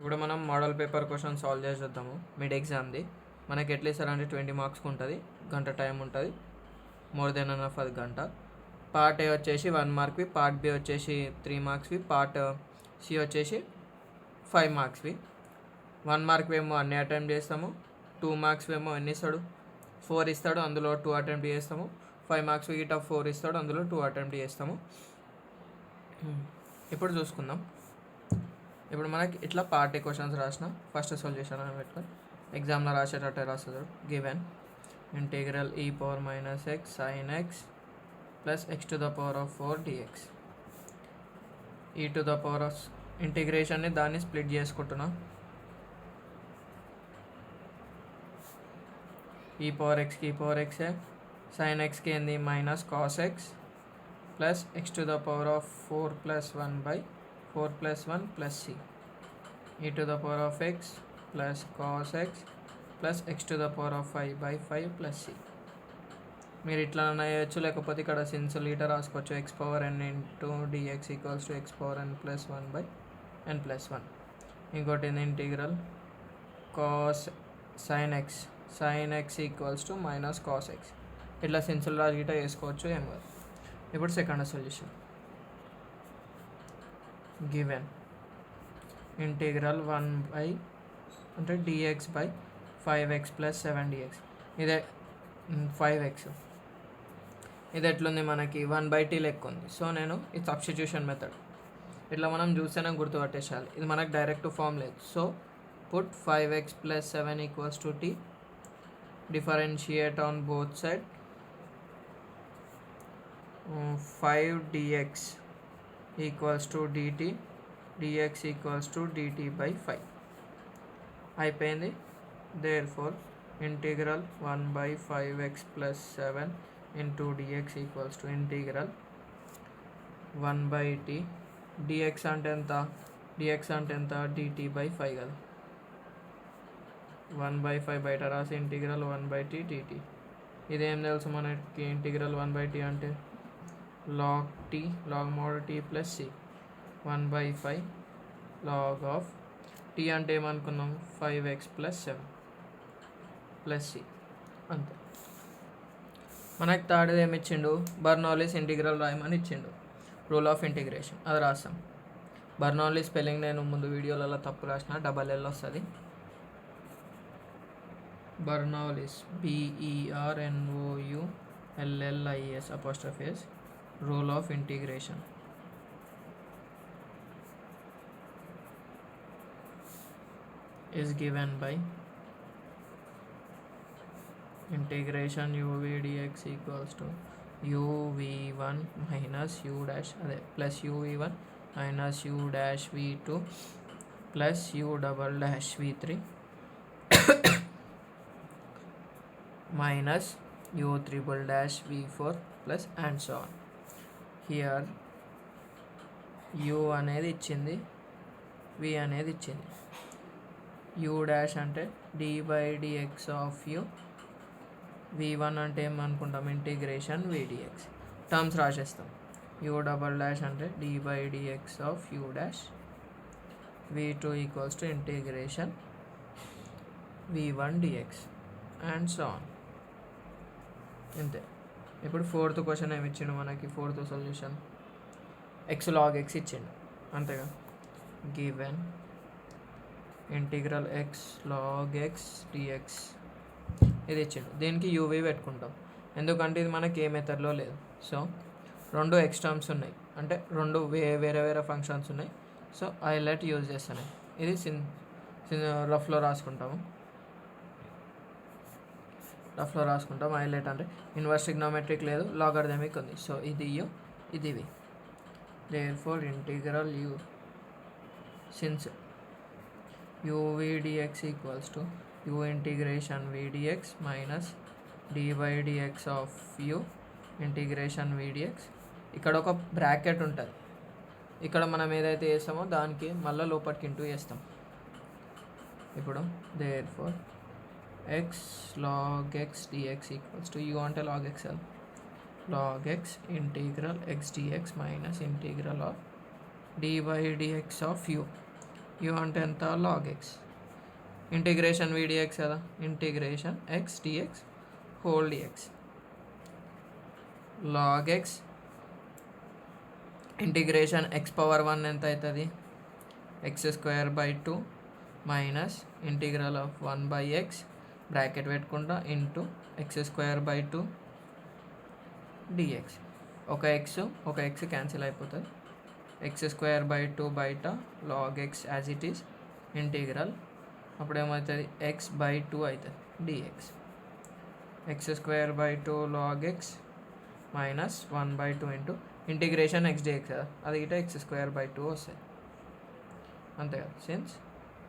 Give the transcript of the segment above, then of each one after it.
ఇప్పుడు మనం model paper question solve చేసి చూద్దాము. మిడ్ ఎగ్జామ్ది మనకి ఎట్లా ఇస్తారంటే 20 మార్క్స్కి ఉంటుంది, గంట టైం ఉంటుంది, మోర్ దెన్ ఎనఫ్ అది గంట. పార్ట్ ఏ వచ్చేసి 1 మార్క్వి, పార్ట్ బి వచ్చేసి 3 మార్క్స్వి, పార్ట్ సి వచ్చేసి 5 మార్క్స్వి. 1 మార్క్ ఏమో అన్ని అటెంప్ట్ చేస్తాము, 2 మార్క్స్ ఏమో ఎన్ని ఇస్తాడు, 4 ఇస్తాడు, అందులో 2 అటెంప్ట్ చేస్తాము. 5 మార్క్స్ గిట 4 ఇస్తాడు, అందులో 2 అటెంప్ట్ చేస్తాము. ఇప్పుడు చూసుకుందాం. ఇప్పుడు మనకి ఇట్లా పార్ట్ ఏ క్వశ్చన్స్ రాసిన ఫస్ట్ సొల్యూషన్ అని పెట్టుకొని ఎగ్జామ్లో రాసేటట్టే రాస్తుంది. Given integral e power minus x sine x plus x to the power of 4 d x. E to the power of ఇంటిగ్రేషన్ని దాన్ని స్ప్లిట్ చేసుకుంటున్నా. ఈ పవర్ ఎక్స్కే, సైన్ ఎక్స్కి ఏంది minus cos x plus x to the power of 4 plus 1 by 4 plus 1 plus c. E to the power of x plus cos x plus x to the power of 5 by 5 plus c. మీరు ఇట్లా వేయచ్చు, లేకపోతే ఇక్కడ sines లీటర్ రాసుకోవచ్చు. X power n into dx equals to x power n plus 1 by n plus 1. ఇంకోటి integral cos sine x equals to minus cos x. ఇట్లా సిన్సులు రాసి గిట్ట వేసుకోవచ్చు, ఏం కాదు. ఇప్పుడు second solution. Given integral 1 by అంటే d x by 5x plus 7 dx. ఇదే 5x. ఇది ఎట్లుంది మనకి 1/t లెక్క ఉంది. సో నేను ఇది సబ్స్టిట్యూషన్ మెథడ్. ఇట్లా మనం చూస్తేనే గుర్తుపట్టేసేయాలి. ఇది మనకు డైరెక్ట్ ఫామ్ లేదు. So put 5x plus 7 equals to t. Differentiate on both side. 5 dx equals to dt, dx equals to dt by 5 అయిపోయింది. Therefore integral 1 by 5x plus 7 into dx equals to integral 1 by t. dx అంటే ఎంత, dt by 5 కదా. 1 by 5 బయట రాసి integral 1 by t dt. ఇదేం తెలుసు మనకి, integral 1 by t అంటే log t, log mod t plus c. 1 by 5 log of t అంటే ఏమనుకున్నాం 5x ప్లస్ 7 ప్లస్ c. అంతే. మనకి థర్డ్ ఏమి ఇచ్చిండు, బర్నౌలీస్ ఇంటిగ్రల్ రాయమని ఇచ్చిండు. రూల్ ఆఫ్ ఇంటిగ్రేషన్ అది రాస్తాం. బర్నౌలీ స్పెల్లింగ్ నేను ముందు వీడియోలలో తప్పు రాసిన, డబల్ ఎల్ వస్తుంది. Bernoulli's BERNOULLIS apostrophes rule of integration. is given by integration uv dx equals to uv1 minus u dash plus uv1 minus u dash v2 plus u double dash v3 minus u triple dash v4 plus and so on. Here u అనేది ఇచ్చింది, v అనేది ఇచ్చింది. u dash అంటే d by dx of u. v1 అంటే ఏమనుకుంటాం integration v dx. Terms రాసేస్తాం. u double dash అంటే d by dx of u dash. v2 equals to integration v1 dx and so on. ఇంతే. ఇప్పుడు fourth question ఏమి ఇచ్చిండు మనకి, fourth solution x log x ఇచ్చిండు, అంతేగా. Given integral x log x dx ఇది ఇచ్చిండు. దీనికి uv పెట్టుకుంటాం, ఎందుకంటే ఇది మనకి ఏ మెథడ్లో లేదు. సో రెండు x టర్మ్స్ ఉన్నాయి, అంటే రెండు వేరే వేరే ఫంక్షన్స్ ఉన్నాయి. సో హైలైట్ యూజ్ చేస్తాను. ఇది రఫ్లో రాసుకుంటాము. హైలైట్ అంటే ఇన్వర్స్ ట్రిగ్నోమెట్రిక్ లేదు, లాగరిథమిక్ ఉంది. సో ఇది u, ఇది v. Therefore integral u since uv dx equals to u integration v dx minus d by dx of u integration v dx. ఇక్కడ ఒక bracket ఉంటుంది, ఇక్కడ మనం ఏదైతే వేస్తామో దానికి మళ్ళీ లోపలికి ఇంటూ వేస్తాం. ఇప్పుడు therefore x log x dx equals to u అంటే log x log x integral x dx minus integral of d by dx of u u అంటే ఎంత లాగ్ ఎక్స్, ఇంటిగ్రేషన్ విడిఎక్స్ కదా, integration x d x whole d x, log x integration x power 1 ఎంత అవుతుంది, x square by 2 minus integral of 1 by x bracket పెట్టుకుంటా into x square by 2 d x. ఒక x cancel అయిపోతుంది, x square by 2 బయట log x as it is integral, అప్పుడు ఏమవుతుంది x by 2 అవుతుంది dx, x square by 2 log x minus 1 by 2 into integration x dx కదా, అది ఇట ఎక్స్ స్క్వేర్ బై 2 వస్తుంది అంతే కదా. Since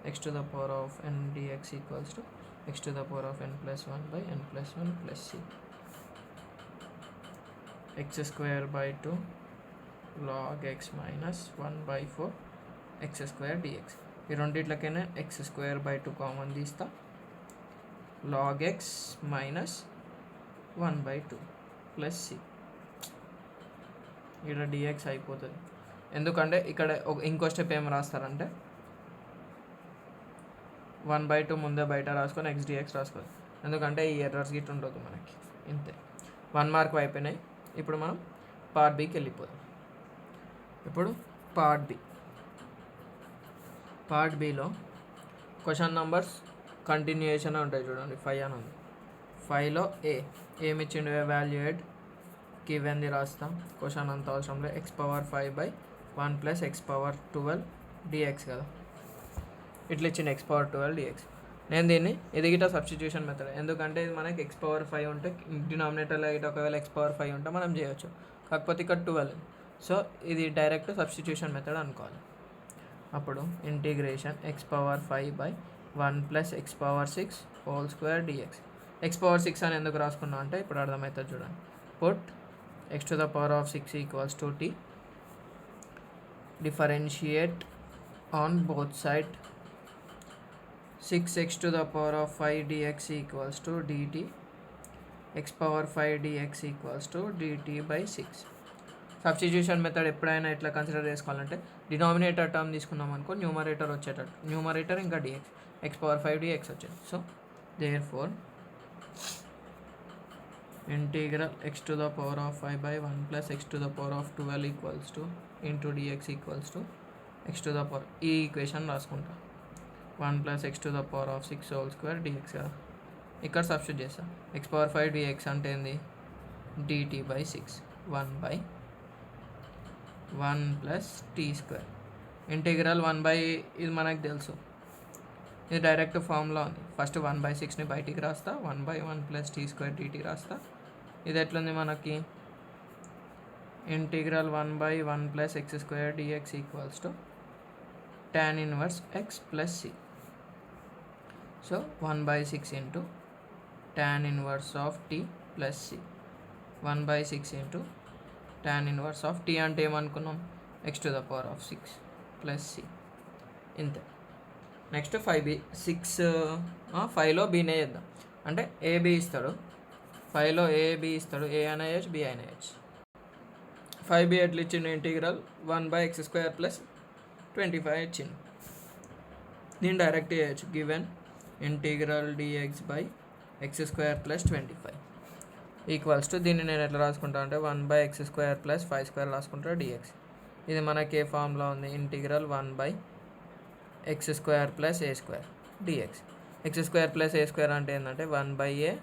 x to the power of n dx equals to x to the power of n plus 1 by n plus 1 plus c, x square by 2 log x minus 1 by 4 x square dx. ఈ రెండిట్లకైనా x square by 2 common తీస్తా, log x minus 1 by 2 plus c, ఇక్కడ dx అయిపోతుంది. ఎందుకంటే ఇక్కడ ఇంకో step ఏం రాస్తారంటే 1 by 2 ముందే బయట రాసుకొని ఎక్స్ డిఎక్స్ రాసుకోవాలి, ఎందుకంటే ఈ ఎర్రర్స్ గిట్ ఉండదు మనకి. ఇంతే, 1 మార్క్ అయిపోయినాయి. ఇప్పుడు మనం పార్ట్ బికి వెళ్ళిపోదాం. ఇప్పుడు part below question numbers continuation ఉంటాయి చూడండి. 5 అని ఉంది, 5లో ఏమి ఇచ్చిండు, ఎవాల్యుయేట్ గివెన్ది రాస్తాం. క్వశ్చన్ అంత అవసరం లేదు, x power 5 by 1 plus x power 12 dx కదా, ఇట్లా ఇచ్చింది ఎక్స్ పవర్ 12 డిఎక్స్. నేను దీన్ని ఇది గిట్ట సబ్స్టిట్యూషన్ మెథడ్, ఎందుకంటే ఇది మనకి ఎక్స్ పవర్ 5 ఉంటే డినామినేటర్లో ఇటు ఒకవేళ ఎక్స్ పవర్ 5 ఉంటే మనం చేయొచ్చు, కాకపోతే ఇక్కడ 12, సో ఇది డైరెక్ట్ సబ్స్టిట్యూషన్ మెథడ్ అనుకోవాలి. అప్పుడు integration x power 5 by 1 plus x power 6 whole square dx. X power 6 అని ఎందుకు రాసుకున్నా అంటే ఇప్పుడు అర్థమవుతుంది చూడండి. Put x to the power of 6 equals to t, differentiate on both side, 6x to the power of 5 dx equals to dt, x power 5 dx equals to dt by 6. Substitution method ఎప్పుడైనా ఇట్లా consider చేసుకోవాలంటే denominator term తీసుకున్నాం అనుకో, numerator వచ్చేటట్టు, numerator ఇంకా dx, x power 5 dx వచ్చింది. So therefore integral x to the power of 5 by 1 plus x to the power of 12 equals to into dx equals to x to the power, ఈ equation రాసుకుంటా 1 plus x to the power of 6 whole square dx కదా. ఇక్కడ substitute చేస్తా, X power 5 dx అంటే ఏంది, dt by 6, 1 by 1 plus t square. Integral 1 by ఇది మనకు తెలుసు, ఇది డైరెక్ట్ ఫార్ములా ఉంది. ఫస్ట్ 1 బై 6ని బయటికి రాస్తా, 1 by 1 plus t square dt రాస్తా. ఇది ఎట్లుంది మనకి, integral 1 by 1 plus x square dx equals to tan inverse x plus c. So 1 by 6 into tan inverse of t plus c, 1 by 6 into tan inverse of t అంటే ఏమనుకున్నాం, x to the power of 6 plus c. ఇంతే. Next 5b, 5లో బీనే చేద్దాం, అంటే AB ఇస్తాడు, 5లో AB ఇస్తాడు, ఏ అయినా వేయచ్చు, బి అయినా వేయచ్చు. 5b ఎట్లా ఇచ్చిండు, ఇంటిగ్రల్ 1 బై ఎక్స్ స్క్వేర్ ప్లస్ 25 ఇచ్చిండు. నేను డైరెక్ట్ చేయొచ్చు, given integral dx by x square plus 25 equals to, దీన్ని నేను ఎట్లా రాసుకుంటా అంటే 1 by x square plus 5 square రాసుకుంటా డిఎక్స్. ఇది మనకి ఏ ఫామ్లో ఉంది, integral 1 by x square plus a square dx. X square plus a square అంటే ఏంటంటే 1 by a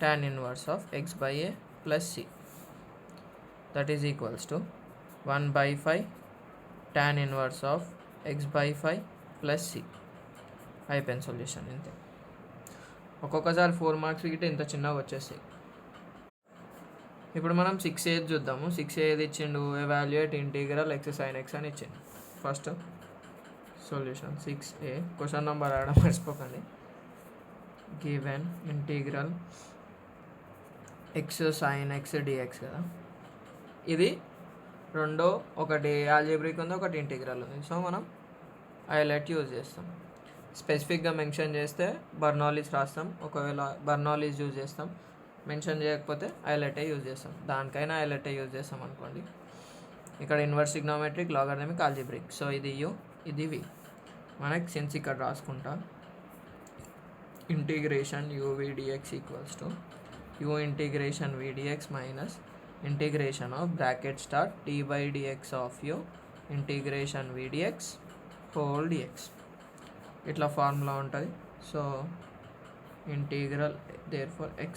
tan inverse of x by a plus C, that is equals to 1 by 5 tan inverse of x by 5 plus c. అయిపోయింది solution. ఇంతే. ఒక్కొక్కసారి 4 marks గిట్ట ఇంత చిన్నగా వచ్చేస్తాయి. ఇప్పుడు మనం 6a చూద్దాము. 6a ఏది ఇచ్చిండు, evaluate integral x sine x అని ఇచ్చిండు. First solution 6a, question number రాయడం మర్చిపోకండి. Given integral x sine x dx కదా, ఇది రెండో, ఒకటి ఆల్జీబ్రిక్ ఉంది, ఒకటి ఇంటిగ్రల్ ఉంది. సో మనం హైలైట్ యూజ్ చేస్తాం. స్పెసిఫిక్గా మెన్షన్ చేస్తే బర్నౌలీస్ రాస్తాం, ఒకవేళ బర్నౌలీస్ యూజ్ చేస్తాం. మెన్షన్ చేయకపోతే హైలైటే యూజ్ చేస్తాం. దానికైనా హైలైటే యూజ్ చేస్తాం అనుకోండి. ఇక్కడ inverse trigonometric, logarithmic, algebraic. So ఇది యూ, ఇది వి. మనకి సిన్స్ ఇక్కడ రాసుకుంటా integration uvdx equals to u integration vdx minus integration of bracket start d by dx of u integration vdx whole dx. ఇట్లా ఫార్ములా ఉంటుంది. So integral therefore x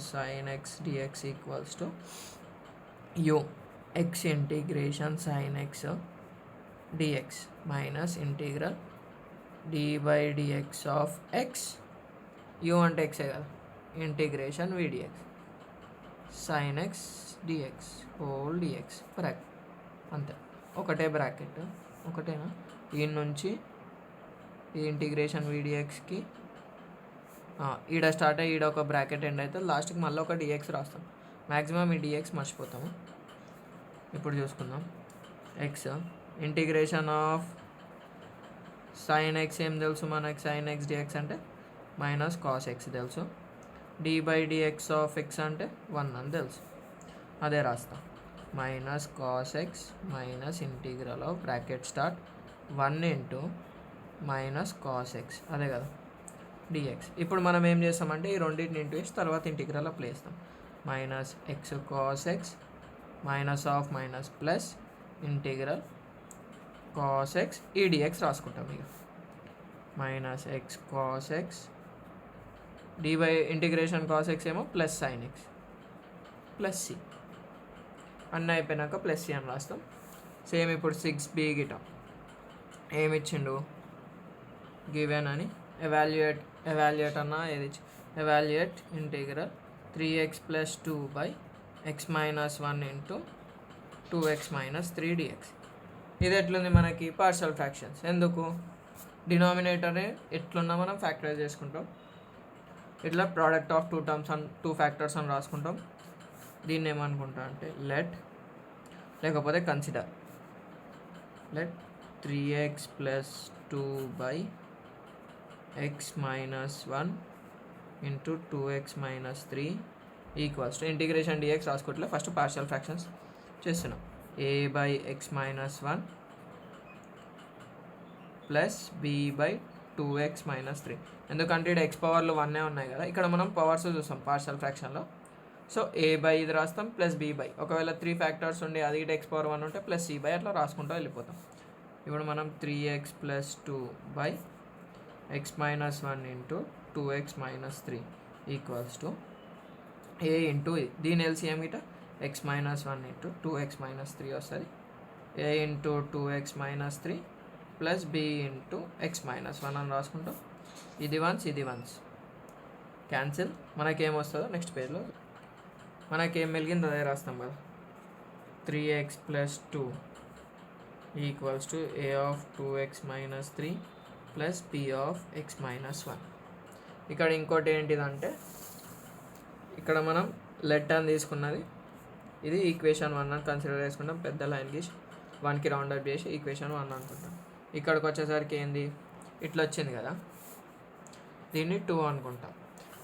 sin x dx equals to u x integration sin x dx minus integral d by dx of x u అంటే x కదా integration vdx sin x dx whole dx bracket అంతే. ఒకటే bracket ఒకటేనా ఈ నుంచి ఈ integration vdxకి ఈడ start అయ్యి ఈడ ఒక బ్రాకెట్ ఎండ్ అయితే లాస్ట్కి మళ్ళీ ఒక dx రాస్తాం. మ్యాక్సిమం ఈ dx మర్చిపోతాము. ఇప్పుడు చూసుకుందాం. x integration of sin x ఏం తెలుసు మనకి sin x dx అంటే మైనస్ కాస్ x తెలుసు. d by dx of x అంటే 1 అని తెలుసు. అదే రాస్తాం. Minus cos x minus integral of bracket start 1 into minus cos x అదే కదా dx. ఇప్పుడు మనం ఏం చేస్తామంటే ఈ రెండింటిని ఇంటూ వేసి తర్వాత ఇంటిగ్రల్ అప్లై చేస్తాం. Minus x cos x minus of minus plus integral cos x ఈ dx రాసుకుంటాం. ఇక minus x cos x d by integration cos x ఏమో plus sine x plus c అన్నీ అయిపోయినాక ప్లస్ సి అని రాస్తాం. సేమ్ ఇప్పుడు 6b గిట ఏమి ఇచ్చిండు గివెన్ అని ఎవాల్యుయేట్ అన్న ఏది evaluate integral 3x plus 2 by x minus 1 into 2x minus 3 dx. ఇది ఎట్లుంది మనకి పార్షల్ ఫ్రాక్షన్స్. ఎందుకు డినామినేటరే ఎట్లున్నా మనం ఫ్యాక్టరైజ్ చేసుకుంటాం. ఇట్లా product of 2 terms and 2 factors అని రాసుకుంటాం. దీన్ని ఏమనుకుంటా అంటే లేకపోతే consider let 3x plus 2 by x minus 1 into 2x minus 3 equals to integration dx రాసుకోవట్లే. ఫస్ట్ పార్షియల్ ఫ్రాక్షన్స్ చేస్తున్నాం. a by x minus 1 plus b by 2x minus 3. ఎందుకంటే ఇక్కడ x పవర్లు 1 ఉన్నాయి కదా, ఇక్కడ మనం పవర్స్ చూస్తాం పార్షియల్ ఫ్రాక్షన్లో. సో a బై ఇది రాస్తాం ప్లస్ b బై, ఒకవేళ 3 ఫ్యాక్టర్స్ ఉండి అది ఇటు x పవర్ 1 ఉంటే ప్లస్ c బై అట్లా రాసుకుంటూ వెళ్ళిపోతాం. ఇప్పుడు మనం 3x plus 2 by x minus 1 into 2x minus 3 equals to a into దీని ఎల్సిఎం గిట x minus 1 into 2x minus 3 వస్తుంది. a into 2x minus 3 plus b into x minus 1 అని రాసుకుంటాం. ఇది వన్స్ క్యాన్సిల్. మనకేమొస్తుందో నెక్స్ట్ పేజ్లో మనకేం మెలిగిందో అదే రాస్తాం కదా. 3x plus 2 equals to a of 2x minus 3 plus b of x minus 1. ఇక్కడ ఇంకోటి ఏంటిదంటే ఇక్కడ మనం లెట్ అని తీసుకున్నది ఇది ఈక్వేషన్ 1 అని కన్సిడర్ చేసుకుంటాం. పెద్ద లైన్ గీసి 1కి రౌండ్ అప్ చేసి ఈక్వేషన్ 1 అనుకుంటాం. ఇక్కడికి వచ్చేసరికి ఏంది ఇట్లా వచ్చింది కదా, దీన్ని 2 అనుకుంటాం.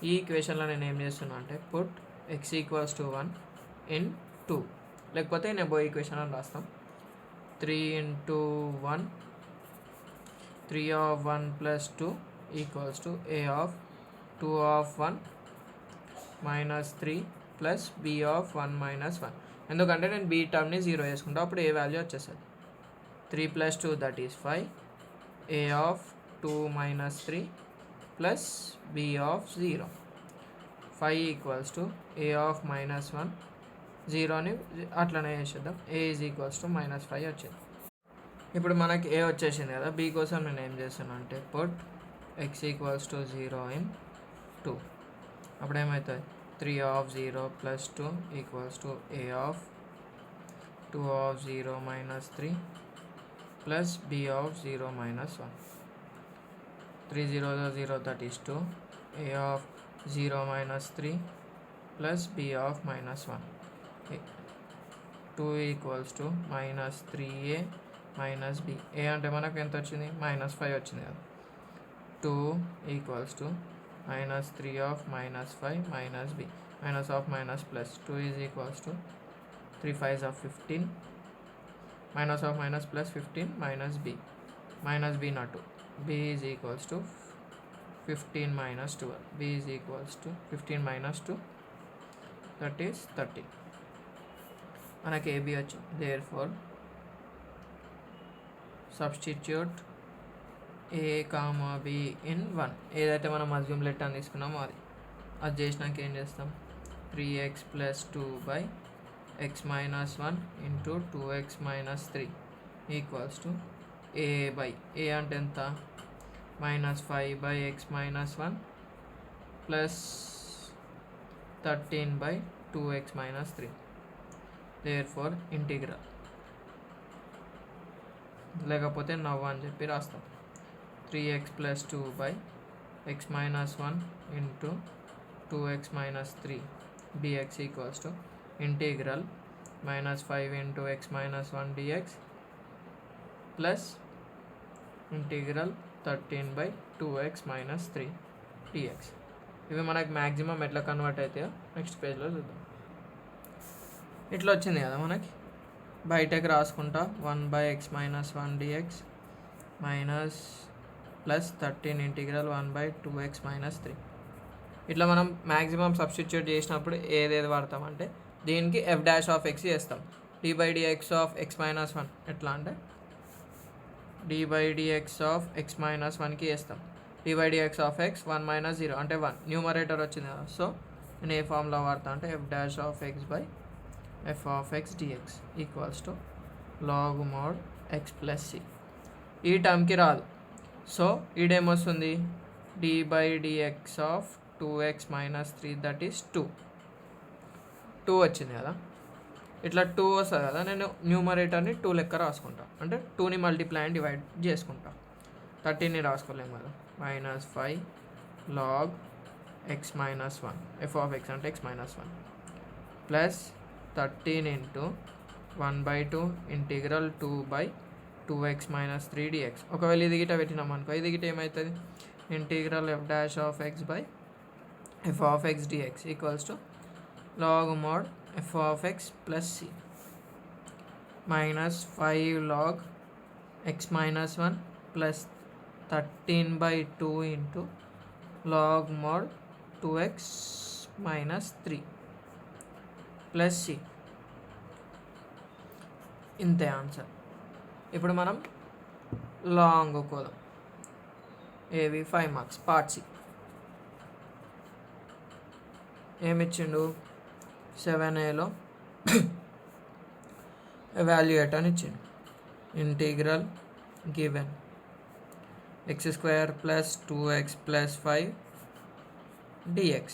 ఈ ఈక్వేషన్లో నేను ఏం చేస్తున్నా అంటే put x equals to 1 in 2, లేకపోతే నేను ఈక్వేషన్ అని రాస్తాం. 3 into 1 3 of 1 plus 2 equals to a of 2 of 1 minus 3 plus b of 1 minus 1. ఎందుకంటే నేను b టర్మ్ని 0 చేసుకుంటా, అప్పుడు ఏ వాల్యూ వచ్చేస్తుంది. 3 plus 2 that is 5 a of 2 minus 3 plus b of 0. 5 equals to a of minus 1 0ని అట్లనే చేసేద్దాం. a is equals to minus 5 వచ్చింది. ఇప్పుడు మనకి a వచ్చేసింది కదా, b కోసం నేను ఏం చేస్తాను అంటే put x equals to 0 in 2. అప్పుడు ఏమవుతుంది 3 of 0 plus 2 equals to a of 2 of 0 minus 3 plus b of 0 minus 1. 3 0 0 that is 2 a of 0 minus 3 plus b of minus 1. 2 equals to minus 3a minus b. a అంటే మనకు ఎంత వచ్చింది minus 5 వచ్చింది కదా. 2 equals to minus 3 of minus 5 minus b minus of minus plus 2 is equals to 3 5 of 15 minus of minus plus 15 minus b నా 2 b is equals to 15 minus 12. b is equals to 15 minus 2, that is 30. మనకి ab వచ్చింది. Therefore substitute a comma b in 1. ఏదైతే మనం assume let అని తీసుకున్నామో అది చేసినాక ఏం చేస్తాం, 3x plus 2 by x minus 1 into 2x minus 3 equals to a by a అంటే ఎంత, minus 5 by x minus 1 plus 13 by 2x minus 3. Therefore integral, లేకపోతే నవ్ అని చెప్పి రాస్తాం, 3x plus 2 by x minus 1 into 2x minus 3 dx equals to integral minus 5 into x minus 1 dx plus integral 13 by 2x minus 3 dx. ఇవి మనకు maximum ఎట్లా convert అవుతాయో next పేజ్లో చూద్దాం. ఇట్లా వచ్చింది కదా మనకి, బయటకు రాసుకుంటా 1 by x minus 1 dx minus plus 13 integral 1 by 2x minus 3. ఇట్లా మనం మ్యాక్సిమం సబ్స్టిట్యూట్ చేసినప్పుడు ఏదేది వాడతామంటే దీనికి f డాష్ ఆఫ్ x చేస్తాం, d by dx of x minus 1 ఎట్లా అంటే d by dx of x minus 1కి వేస్తాం, d by dx of x 1 minus 0 అంటే 1, న్యూమరేటర్ వచ్చింది కదా. సో నేను ఏ ఫామ్లో వాడతా అంటే f dash of x by f of x dx equals to log mod x plus c. ఈ టర్మ్కి రాదు, సో ఈడేమొస్తుంది, d by dx of 2x minus 3 that is 2 వచ్చింది కదా. ఇట్లా 2 వస్తుంది కదా, నేను న్యూమరేటర్ని 2 లెక్క రాసుకుంటా, అంటే 2ని మల్టిప్లై అండ్ డివైడ్ చేసుకుంటా, 13ని రాసుకోలేము కదా. Minus 5 log x minus 1 f of x అంటే x minus 1 plus 13 into 1 by 2 integral 2 by 2x minus 3 dx. ఒకవేళ ఇది గిట పెట్టినాం అనుకో, ఇది గిట ఏమవుతుంది, integral f dash of x by f of x dx equals to log mod f of x plus c minus 5 log x minus 1 plus 13 by 2 into log mod 2x minus 3 plus c. ఇంతే answer. ఇప్పుడు మనం long కోదాం, ఏవి 5 marks part c. ఏమిచ్చిండు, 7Aలో evaluate అని ఇచ్చిండు, integral given x² plus 2x plus 5 dx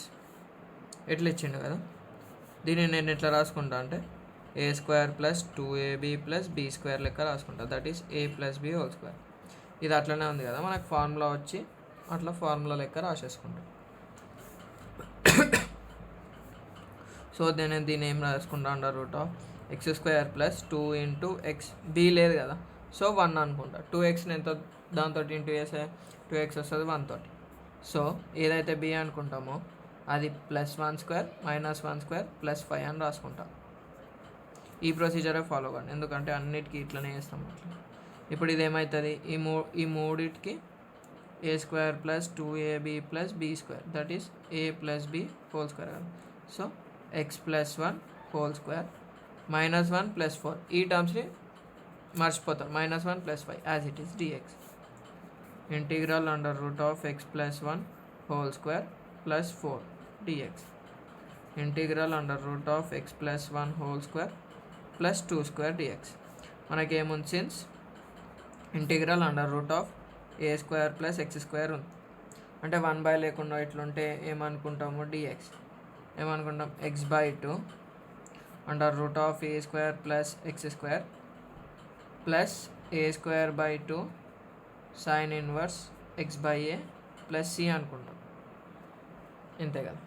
ఎట్లా ఇచ్చిండు కదా. దీన్ని నేను ఎట్లా రాసుకుంటా అంటే a² plus 2ab plus b² లెక్క రాసుకుంటా, that is a plus b whole square. ఇది అట్లనే ఉంది కదా, మనకు ఫార్ములా వచ్చి అట్లా ఫార్ములా లెక్క రాసేసుకుంటాం. సో నేను దీన్ని ఏం రాసుకుంటా, under root of x² plus 2 into x, b లేదు కదా, సో 1 అనుకుంటా. 2xని ఎంత దాంతో ఇంటూ చేస్తే 2x వస్తుంది 1 తోటి. సో ఏదైతే b అనుకుంటామో అది ప్లస్ 1² మైనస్ 1² ప్లస్ 5 అని రాసుకుంటాం. ఈ ప్రొసీజరే ఫాలో అవ్వండి, ఎందుకంటే అన్నిటికీ ఇట్లనే చేస్తాం అట్లా. ఇప్పుడు ఇది ఏమవుతుంది, ఈ మూడిటికి a² plus 2ab plus b² that is a plus b whole square కదా. So x plus 1 whole square minus 1 plus 4, ఈ టర్మ్స్ని మర్చిపోతాం, minus 1 plus 5 as it is dx. Integral under root of x plus 1 whole square plus 4 dx. Integral under root of x plus 1 whole square plus 2² dx. మనకేముంది, since integral under root of a² plus x² ఉంది, అంటే 1 లేకుండా ఇట్లుంటే ఏమనుకుంటాము, dx ఏమనుకుంటాం, x/2 under root of a² plus x² plus a²/2 sine inverse x/a plus c అనుకుంటాం. ఇంతే కదా.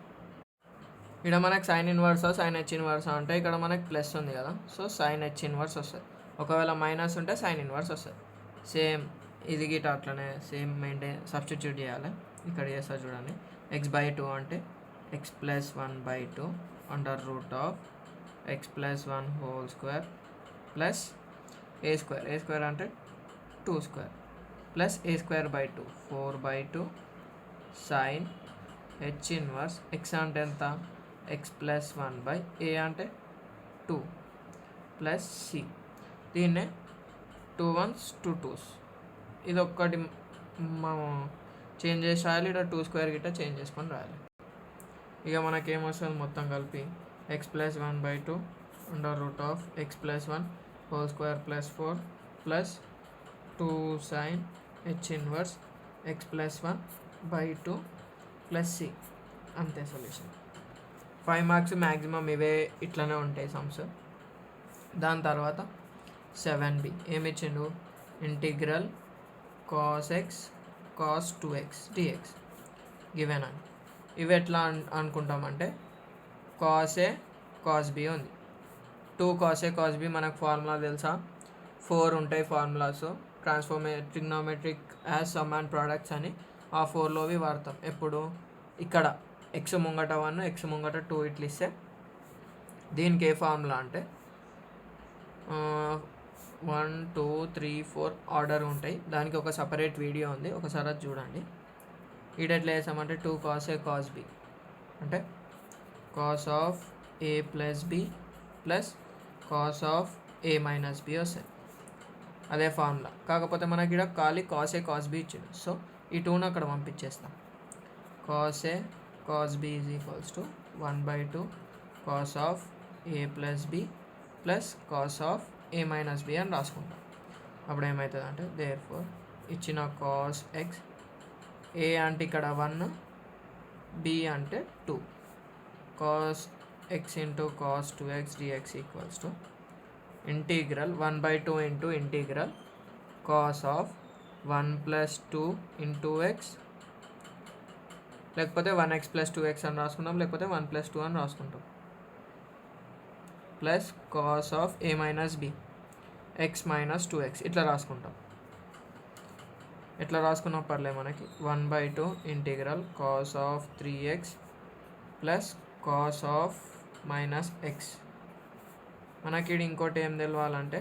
ఇక్కడ మనకు సైన్ ఇన్వర్సా సైన్ హెచ్ ఇన్వర్సా అంటే ఇక్కడ మనకు ప్లస్ ఉంది కదా, సో సైన్ హెచ్ ఇన్వర్స్ వస్తుంది. ఒకవేళ మైనస్ ఉంటే సైన్ ఇన్వర్స్ వస్తుంది. సేమ్ ఇది గిట అట్లనే సేమ్ మెయింటైన్ సబ్స్టిట్యూట్ చేయాలి. ఇక్కడ చేస్తా చూడండి, x/2 అంటే x plus 1/2 under root of x plus 1 whole square plus a² అంటే 2² plus a square by 2 4/2 sine h inverse x అంటే ఎంత ఎక్స్ ప్లస్ 1 ఏ అంటే 2 ప్లస్ సి. దీన్నే 2 1s 2 2s ఇది ఒక్కటి మనం చేంజ్ చేసి రాయాలి. ఇక్కడ 2 స్క్వేర్ గిట్ట చేంజ్ చేసుకొని రాయాలి. ఇక మనకేమొస్తుంది మొత్తం కలిపి x plus 1/2 under root of x plus 1 whole square plus 4 plus 2 sine h inverse x plus 1/2 plus c. అంతే సొల్యూషన్. 5 మార్క్స్ మ్యాక్సిమం ఇవే ఇట్లనే ఉంటాయి సమ్స్. దాని తర్వాత 7b ఏమి ఇచ్చిండు integral cos x cos 2x dx given అని. ఇవి ఎట్లా అనుకుంటామంటే కాస్ ఏ కాస్ బి ఉంది. 2 కాస్ ఏ కాస్ బి మనకు ఫార్ములా తెలుసా 4 ఉంటాయి formulas. Trigonometric as some and products అని ఆ 4లోవి వాడతాం. ఎప్పుడు ఇక్కడ ఎక్స్ ముంగట 1 ఎక్స్ ముంగట 2 ఇట్లా ఇస్తే దీనికి ఏ ఫార్ములా అంటే 1 2 3 4 ఆర్డర్ ఉంటాయి. దానికి ఒక సపరేట్ వీడియో ఉంది, ఒకసారి అది చూడండి. ఈడ ఎట్లా చేసామంటే 2 కాస్ ఏ కాస్ బి అంటే cos of a plus b plus cos of a minus b వస్తుంది. అదే ఫార్ములా. కాకపోతే మనకి ఇక్కడ ఖాళీ కాస్ ఏ కాస్ బి ఇచ్చిండు. సో ఈ 2ను అక్కడ పంపించేస్తాం. Cos a cos b is equals to 1/2 cos of a plus b plus cos of a minus b అని రాసుకుంటాం. అప్పుడు ఏమవుతుంది అంటే దేర్ఫోర్ ఇచ్చిన కాస్ ఎక్స్ ఏ అంటే ఇక్కడ 1 బి అంటే 2 cos X into cos 2x dx equals to integral 1/2 into integral cos of 1 + 2 into X, లేకపోతే 1x + 2x అని రాసుకుంటాం, లేకపోతే 1 + 2 అని రాసుకుంటాం, plus cos of a minus b x minus 2x ఇట్లా రాసుకుంటాం. ఎట్లా రాసుకున్నా పర్లే మనకి 1/2 integral cos of 3x plus cos of minus x. మనకి ఇది ఇంకోటి ఏం తెలవాలంటే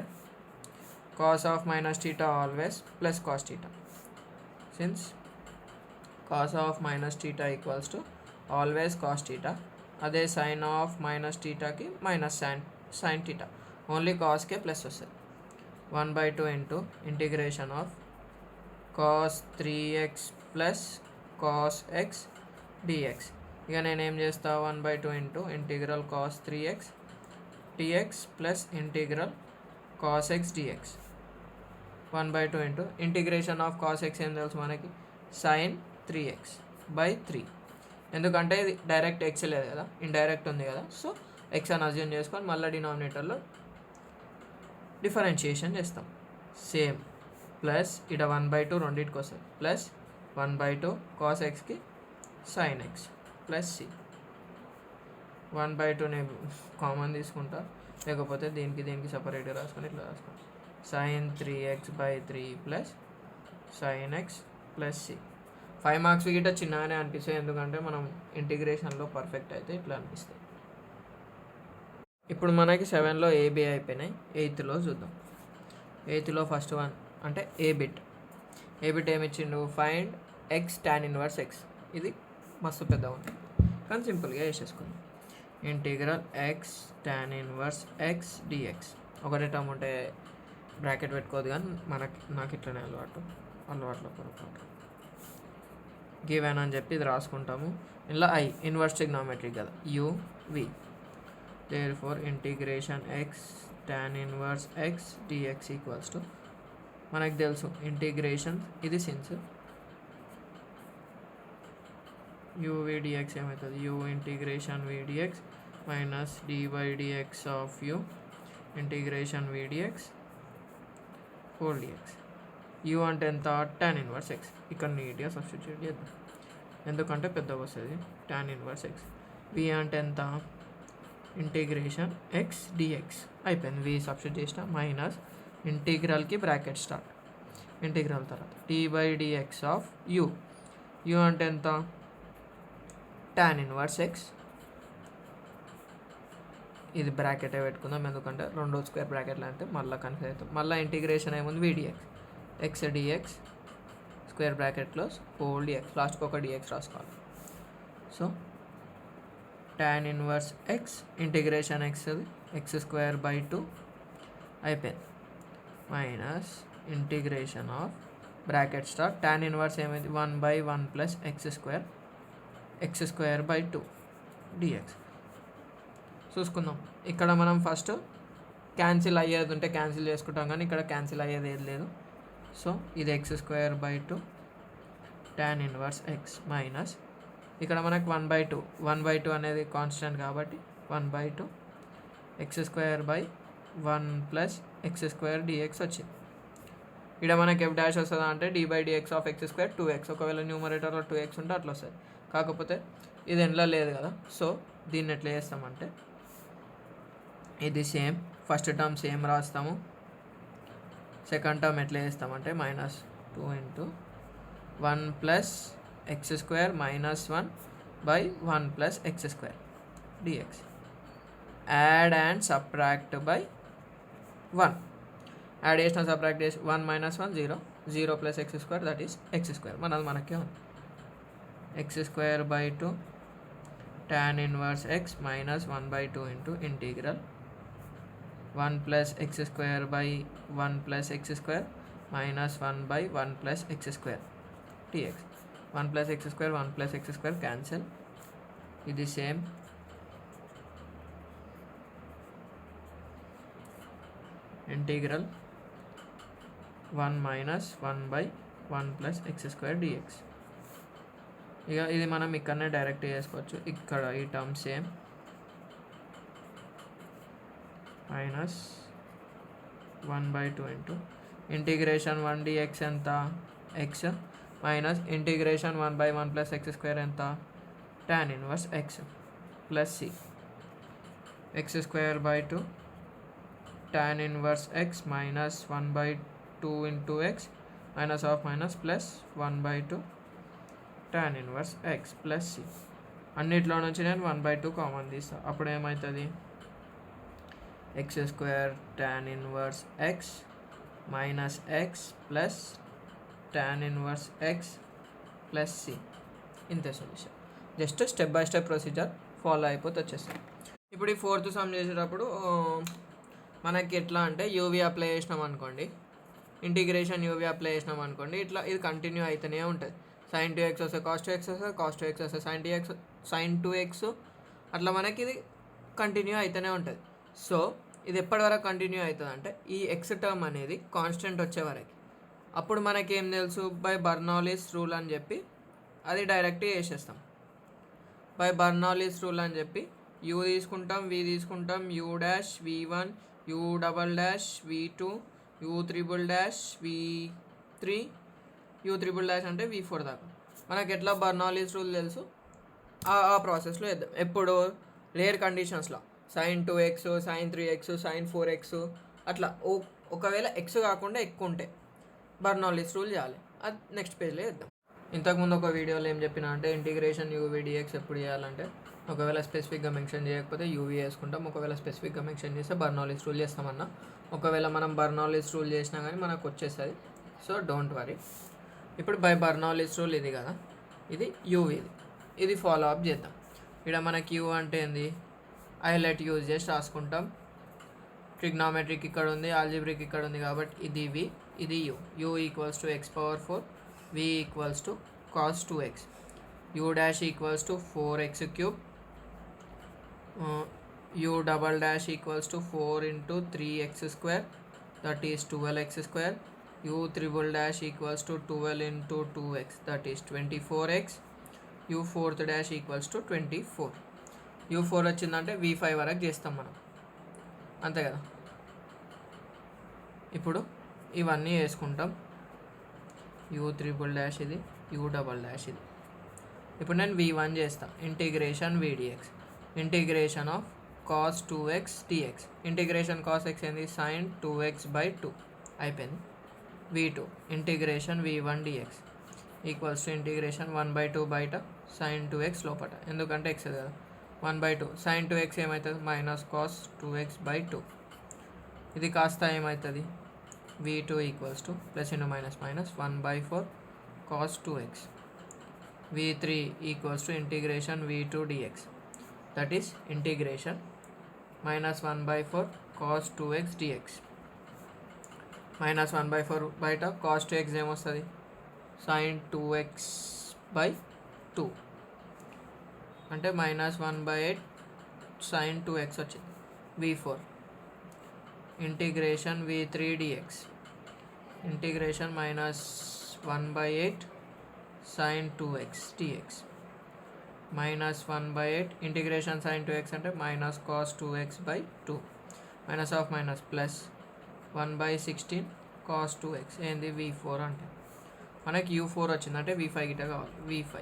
cos of minus theta always plus cos theta. Since cos of minus theta equals to always cos theta. అదే సైన్ ఆఫ్ మైనస్ టీటాకి మైనస్ సైన్ టీటా. ఓన్లీ కాస్కే plus వస్తుంది. 1/2 into integration of cos 3x plus cos X dx. ఇక నేనేం చేస్తా 1/2 into integral cos 3x dx plus integral cos X dx. 1/2 into integration of cos X ఏం తెలుసు మనకి sign 3x/3. ఎందుకంటే ఇది డైరెక్ట్ ఎక్స్ లేదు కదా, ఇండైరెక్ట్ ఉంది కదా. సో ఎక్స్ అని అజ్యూమ్ చేసుకొని మళ్ళీ డినామినేటర్లో డిఫరెన్షియేషన్ చేస్తాం. సేమ్ ప్లస్ ఇక్కడ 1/2 రెండింటికి వస్తుంది ప్లస్ 1/2 కాస్ ఎక్స్కి సైన్ ఎక్స్ ప్లస్ సి. 1/2ని కామన్ తీసుకుంటా, లేకపోతే దీనికి సపరేట్గా రాసుకొని ఇట్లా రాసుకుంటాం. Sine 3x/3 plus sine x plus c. 5 marks గిట్ట చిన్నగానే అనిపిస్తాయి, ఎందుకంటే మనం ఇంటిగ్రేషన్లో పర్ఫెక్ట్ అయితే ఇట్లా అనిపిస్తాయి. ఇప్పుడు మనకి 7లో ఏబి అయిపోయినాయి. 8లో చూద్దాం. 8లో ఫస్ట్ వన్ అంటే ఏ బిట్ ఏమి ఇచ్చిండు find X tan inverse X. ఇది మస్తు పెద్ద ఉంది కానీ సింపుల్గా వేసేసుకుందాం. Integral X tan inverse X dx. ఒకటే టర్మ్ ఉంటే బ్రాకెట్ పెట్టుకోదు, కానీ నాకు ఇట్లనే అలవాట్లో పొరపాటు. గివెన్ అని చెప్పి ఇది రాసుకుంటాము. ఇలా ఐ ఇన్వర్స్ ట్రిగ్నోమెట్రీ కదా uv. therefore integration X tan inverse X dx equals to మనకు తెలుసు ఇంటిగ్రేషన్ ఇది సిన్స్ uv dx ఏమవుతుంది u integration v dx minus dy/dx of u integration v dx whole dx. u అంటే ఎంత tan inverse X. ఇక్కడ నీట్గా substitute చేద్దాం ఎందుకంటే పెద్దగా వస్తుంది tan ఇన్వర్స్ ఎక్స్. v అంటే ఎంత ఇంటిగ్రేషన్ ఎక్స్ dx అయిపోయింది. v సబ్స్టిట్యూట్ చేసిన మైనస్ ఇంటిగ్రల్కి బ్రాకెట్ స్టార్ట్ ఇంటిగ్రల్ తర్వాత dy/dx ఆఫ్ u అంటే ఎంత tan ఇన్వర్స్ ఎక్స్. ఇది బ్రాకెటే పెట్టుకుందాం ఎందుకంటే 2 స్క్వేర్ బ్రాకెట్లు అంటే మళ్ళీ కన్ఫ్యూజ్ అవుతాం. మళ్ళీ ఇంటిగ్రేషన్ ఏముంది v dx x dx square bracket close whole dx, లాస్ట్కి ఒక డిఎక్స్ రాసుకోవాలి. So tan inverse x integration x square by 2 అయిపోయింది, minus integration of bracket star tan inverse ఏమైంది 1/1 plus x square by 2 dx. చూసుకుందాం, ఇక్కడ మనం first cancel అయ్యేది ఉంటే క్యాన్సిల్ చేసుకుంటాం, కానీ ఇక్కడ క్యాన్సిల్ అయ్యేది ఏది లేదు. సో ఇది x square by 2 tan inverse x minus ఇక్కడ మనకు 1/2 అనేది కాన్స్టెంట్ కాబట్టి 1/2 x square by 1 plus x square dx వచ్చింది. ఇక్కడ మనకి ఎఫ్ డాష్ వస్తుందా అంటే d/dx of X square 2x. ఒకవేళ న్యూమరేటర్లో 2x ఉంటే అట్లా వస్తుంది, కాకపోతే ఇది ఎండ్లో లేదు కదా. సో దీన్ని ఎట్లా చేస్తామంటే ఇది సేమ్, ఫస్ట్ టర్మ్ సేమ్ రాస్తాము, సెకండ్ టర్మ్ ఎట్లా చేస్తామంటే -2 into 1 plus x square minus 1/1 plus x square dx, add and subtract by 1. Add చేసిన సబ్ట్రాక్ట్ చేసి 1 - 1 0, 0 plus x square that is x square, మనకే ఉంది. X square by 2 tan inverse x minus 1/2 into integral 1 plus x square by 1 plus x square minus 1/1 plus x square d x. 1 plus x square 1 plus x square cancel, ఇది same integral 1 minus 1/1 plus x square d x. ఇక ఇది మనం ఇక్కడనే direct చేసుకోవచ్చు, ఇక్కడ ఈ term same minus 1/2 into integration 1 d x ఎంత x minus integration 1/1 plus x square ఎంత tan inverse x plus c x square by 2 tan inverse x minus 1/2 into x minus of minus plus 1/2 tan inverse x plus c. అన్నిట్లో నుంచి నేను 1/2 common తీస్తాను, అప్పుడు ఏమవుతుంది x square tan inverse x minus x plus tan inverse x plus c. ఇంతే solution, just step by step procedure follow అయిపోతే వచ్చేస్తాం. ఇప్పుడు ఈ ఫోర్త్ సమ్ చేసేటప్పుడు మనకి ఎట్లా అంటే యూవీ అప్లై చేసినాం అనుకోండి, ఇంటిగ్రేషన్ యూవీ అప్లై చేసినాం అనుకోండి, ఇట్లా ఇది కంటిన్యూ అయితేనే ఉంటుంది. sin 2x వస్తే cos 2x వస్తుంది, cos 2x వస్తే sin 2x, అట్లా మనకి ఇది కంటిన్యూ అయితేనే ఉంటుంది. సో ఇది ఎప్పటి వరకు కంటిన్యూ అవుతుంది అంటే ఈ ఎక్స్ టర్మ్ అనేది కాన్స్టెంట్ వచ్చే వరకు. అప్పుడు మనకేం తెలుసు, బై బర్నౌలీస్ రూల్ అని చెప్పి అది డైరెక్ట్ చేసేస్తాం. బై బర్నౌలీస్ రూల్ అని చెప్పి యూ తీసుకుంటాం, వి తీసుకుంటాం, you dash v1, you double dash v2, you triple dash v3, you triple dash అంటే v4 దాకా. మనకి ఎట్లా బర్నౌలీస్ రూల్ తెలుసు, ఆ ప్రాసెస్లో వేద్దాం. ఎప్పుడు రేర్ కండిషన్స్లో sin 2x, sin 3x, sin 4x అట్లా ఒకవేళ ఎక్స్ కాకుండా ఎక్కువ ఉంటే బర్నౌలీస్ రూల్ చేయాలి. అది నెక్స్ట్ పేజ్లో వేద్దాం. ఇంతకుముందు ఒక వీడియోలో ఏం చెప్పినా అంటే ఇంటిగ్రేషన్ యూవీ డిఎక్స్ ఎప్పుడు చేయాలంటే ఒకవేళ స్పెసిఫిక్గా మెన్షన్ చేయకపోతే యూవీ వేసుకుంటాం, ఒకవేళ స్పెసిఫిక్గా మెన్షన్ చేస్తే బర్నౌలీస్ రూల్ చేస్తామన్నా. ఒకవేళ మనం బర్నౌలీస్ రూల్ చేసినా కానీ మనకు వచ్చేస్తుంది, సో డోంట్ వరీ. ఇప్పుడు బై బర్నౌలీస్ రూల్ ఇది కదా, ఇది యూవీ, ఇది ఫాలో అప్ చేద్దాం. ఇక్కడ మనకి యూ అంటే ఏంది, హైలైట్ యూజ్ చేసి రాసుకుంటాం. ట్రిగ్నామెట్రిక్ ఇక్కడ ఉంది, ఆల్జిబ్రిక్ ఇక్కడ ఉంది కాబట్టి ఇది వి, ఇది u. U equals to x⁴, v equals to cos 2x, u dash equals to 4x³, u double dash equals to 4 into 3x² that is 12x², u triple dash equals to 12 into 2x that is 24x, u fourth dash equals to 24. u4 వచ్చిందంటే v5 వరకు చేస్తాం మనం, అంతే కదా. ఇప్పుడు ఇవన్నీ వేసుకుంటాం, you triple dash ఇది, యూ డబల్ డాష్ ఇది. ఇప్పుడు నేను v1 చేస్తాను, integration vdx, integration of cos 2x dx, integration cos x ఏంది sin 2x/2 అయిపోయింది. v2 integration v1 dx equals to integration 1/2 బయట sin 2x లోపల, ఎందుకంటే x కదా, 1/2 sin 2x ఏమవుతుంది మైనస్ cos 2x/2. ఇది కాస్త ఏమవుతుంది v2 equals to plus into minus minus 1/4 cos 2x. v3 equals to integration v2 dx, that is integration minus 1 by 4 cos 2x dx. minus 1 by 4 బయట cos 2x ఏమొస్తుంది, sin 2x by 2 అంటే minus 1 by 8 sin 2x వచ్చింది. v4 integration v3 dx, integration minus 1 by 8 sin 2x dx, minus 1 by 8 integration sin 2x అంటే minus cos 2x by 2, minus of minus plus 1 by 16 cos 2x ఏంది v4 అంటే మనకి u4 వచ్చింది, అంటే v5 గిట్ట కావాలి. v5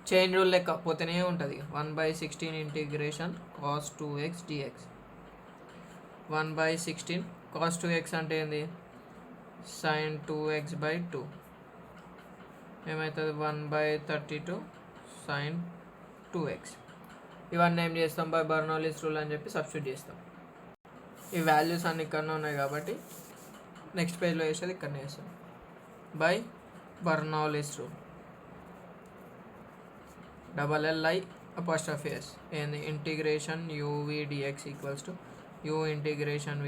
chain rule లెక్క పోతేనే ఉంటుంది. 1 by 16 integration cos 2x dx, 1 by 16 cos 2x అంటే ఏంది sin 2x by 2 ఏమవుతుంది 1 by 32 sin 2x. ఇవన్నీ ఏం చేస్తాం, బై బర్నౌలీస్ రూల్ అని చెప్పి సబ్స్టిట్యూట్ చేస్తాం. ఈ వాల్యూస్ అన్ని ఇక్కడనే ఉన్నాయి కాబట్టి నెక్స్ట్ పేజ్లో వేసేది ఇక్కడనే వేస్తాం. బై బర్నౌలీస్ రూల్ LLI'(s) ఏంది integration uv dx equals to u integration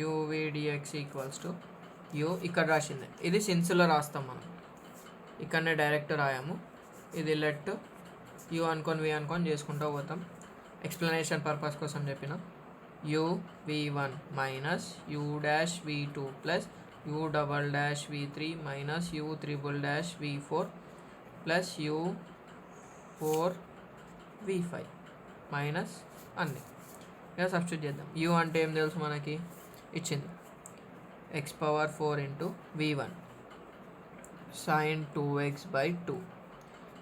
uv dx equals to u ఇక్కడ రాసింది. ఇది సిన్స్లో రాస్తాం మనం, ఇక్కడనే డైరెక్ట్ రాయాము. ఇది లెట్ u అనుకొని v అనుకొని చేసుకుంటూ పోతాం. ఎక్స్ప్లెనేషన్ పర్పస్ కోసం చెప్పిన u v1 minus u dash v2 plus u double dash v3 minus u triple dash v4 plus u 4 v5 minus అన్నీ ఇక సబ్స్టిట్యూట్ చేద్దాం. u అంటే ఏం తెలుసు మనకి, ఇచ్చింది x⁴ into v1 sin 2x by 2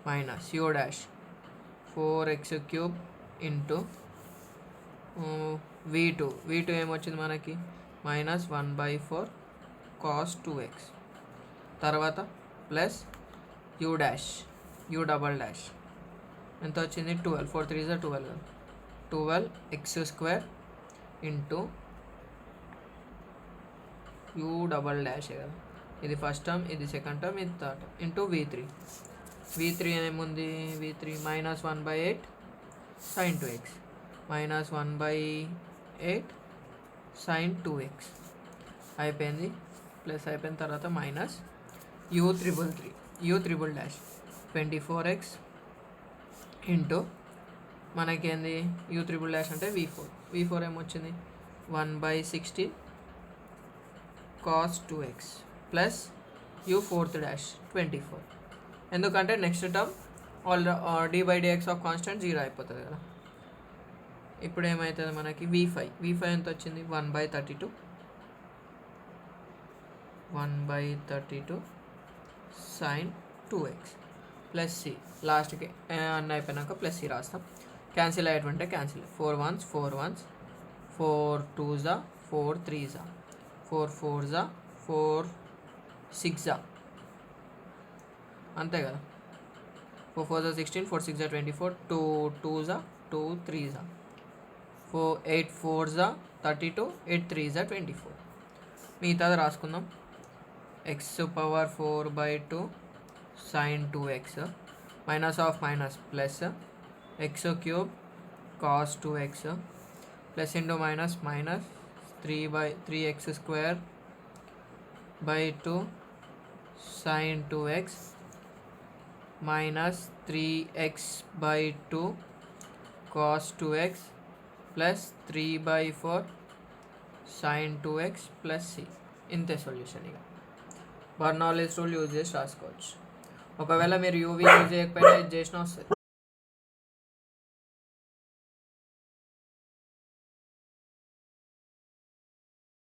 minus u dash 4x³ into v2 ఏమొచ్చింది మనకి మైనస్ 1 by 4 cos 2x, తర్వాత plus u dash u double dash ఎంత వచ్చింది 12, 4 3 12, 12x² into u double dash కదా, ఇది ఫస్ట్ టర్మ్, ఇది సెకండ్ టర్మ్, ఇది third term, into v3 ఏముంది v3 minus 1 by 8 sin 2x minus 1 by 8 sin 2x అయిపోయింది. Plus అయిపోయిన తర్వాత minus u triple dash 24x into మనకేంది u త్రిబుల్ డాష్ అంటే v4 ఏమొచ్చింది 1 by 16 cos 2x plus u fourth dash 24, ఎందుకంటే next term d by dx of constant 0 అయిపోతుంది కదా. ఇప్పుడు ఏమవుతుంది మనకి v5 ఎంత వచ్చింది 1 by 32 sin 2x plus C, లాస్ట్కి అన్నీ అయిపోయినాక ప్లస్ సి రాస్తాం. క్యాన్సిల్ అయ్యేటువంటి cancel, 4 1s 4 2s 4 3s 4 4s 4 6s అంతే కదా, 4 4s 16 4 6s 24 2 2s 2 3s 4 8 4s 32 8 3s 24. మిగతాది రాసుకుందాం. x⁴ by 2 sin 2x minus of minus plus x³ cos 2x plus into minus 3x² by 2 sin 2x minus 3x by 2 cos 2x plus 3/4 sin 2x plus c. ఇంతే solution. ఇక Bernoulli's rule use చేసి రాసుకోవచ్చు. ఒకవేళ మీరు UV use చేయకపోయినా ఇది చేసినా వస్తుంది.